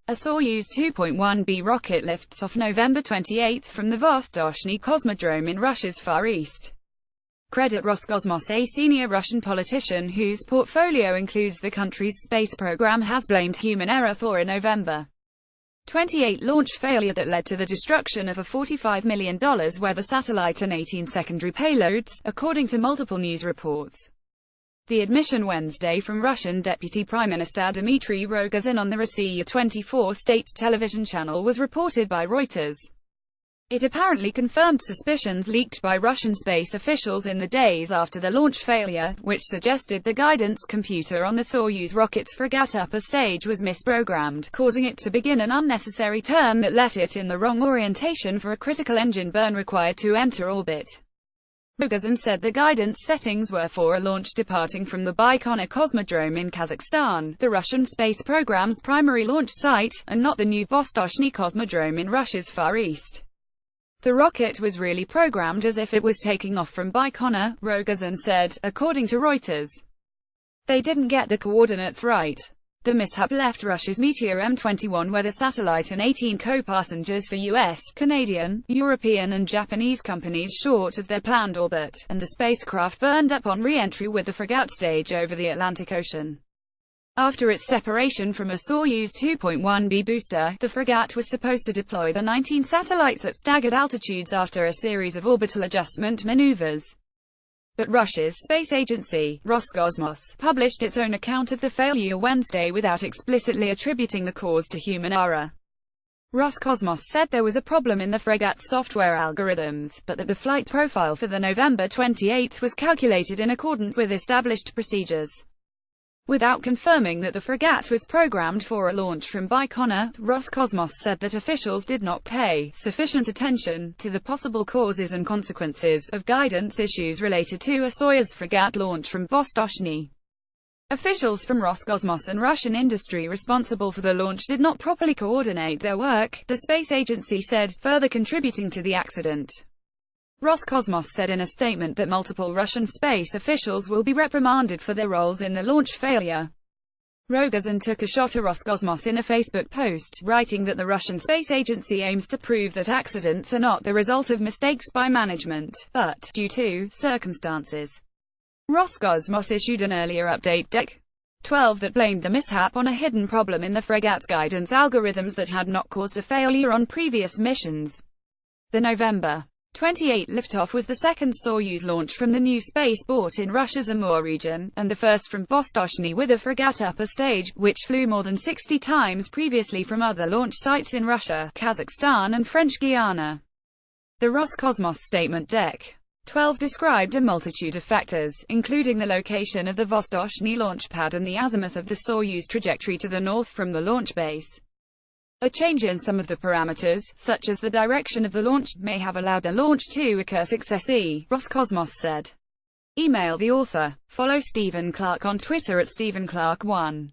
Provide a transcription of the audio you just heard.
A Soyuz 2.1B rocket lifts off November 28 from the Vostochny Cosmodrome in Russia's Far East. Credit Roscosmos. A senior Russian politician whose portfolio includes the country's space program has blamed human error for a November 28 launch failure that led to the destruction of a $45 million weather satellite and 18 secondary payloads, according to multiple news reports. The admission Wednesday from Russian Deputy Prime Minister Dmitry Rogozin on the Rossiya-24 state television channel was reported by Reuters. It apparently confirmed suspicions leaked by Russian space officials in the days after the launch failure, which suggested the guidance computer on the Soyuz rocket's frigate upper stage was misprogrammed, causing it to begin an unnecessary turn that left it in the wrong orientation for a critical engine burn required to enter orbit. Rogozin said the guidance settings were for a launch departing from the Baikonur Cosmodrome in Kazakhstan, the Russian space program's primary launch site, and not the new Vostochny Cosmodrome in Russia's Far East. The rocket was really programmed as if it was taking off from Baikonur, Rogozin said, according to Reuters. They didn't get the coordinates right. The mishap left Russia's Meteor M21 weather satellite and 18 co-passengers for US, Canadian, European and Japanese companies short of their planned orbit, and the spacecraft burned up on re-entry with the frigate stage over the Atlantic Ocean. After its separation from a Soyuz 2.1B booster, the frigate was supposed to deploy the 19 satellites at staggered altitudes after a series of orbital adjustment maneuvers. But Russia's space agency, Roscosmos, published its own account of the failure Wednesday without explicitly attributing the cause to human error. Roscosmos said there was a problem in the frigate's software algorithms, but that the flight profile for the November 28 was calculated in accordance with established procedures. Without confirming that the frigate was programmed for a launch from Baikonur, Roscosmos said that officials did not pay sufficient attention to the possible causes and consequences of guidance issues related to a Soyuz frigate launch from Vostochny. Officials from Roscosmos and Russian industry responsible for the launch did not properly coordinate their work, the space agency said, further contributing to the accident. Roscosmos said in a statement that multiple Russian space officials will be reprimanded for their roles in the launch failure. Rogozin took a shot at Roscosmos in a Facebook post, writing that the Russian space agency aims to prove that accidents are not the result of mistakes by management, but due to circumstances. Roscosmos issued an earlier update Dec. 12 that blamed the mishap on a hidden problem in the frigate's guidance algorithms that had not caused a failure on previous missions. The November 28 liftoff was the second Soyuz launch from the new spaceport in Russia's Amur region, and the first from Vostochny with a frigate upper stage, which flew more than 60 times previously from other launch sites in Russia, Kazakhstan and French Guiana. The Roscosmos statement Dec. 12 described a multitude of factors, including the location of the Vostochny launch pad and the azimuth of the Soyuz trajectory to the north from the launch base. A change in some of the parameters, such as the direction of the launch, may have allowed the launch to occur successfully, Roscosmos said. Email the author. Follow Stephen Clark on Twitter at StephenClark1.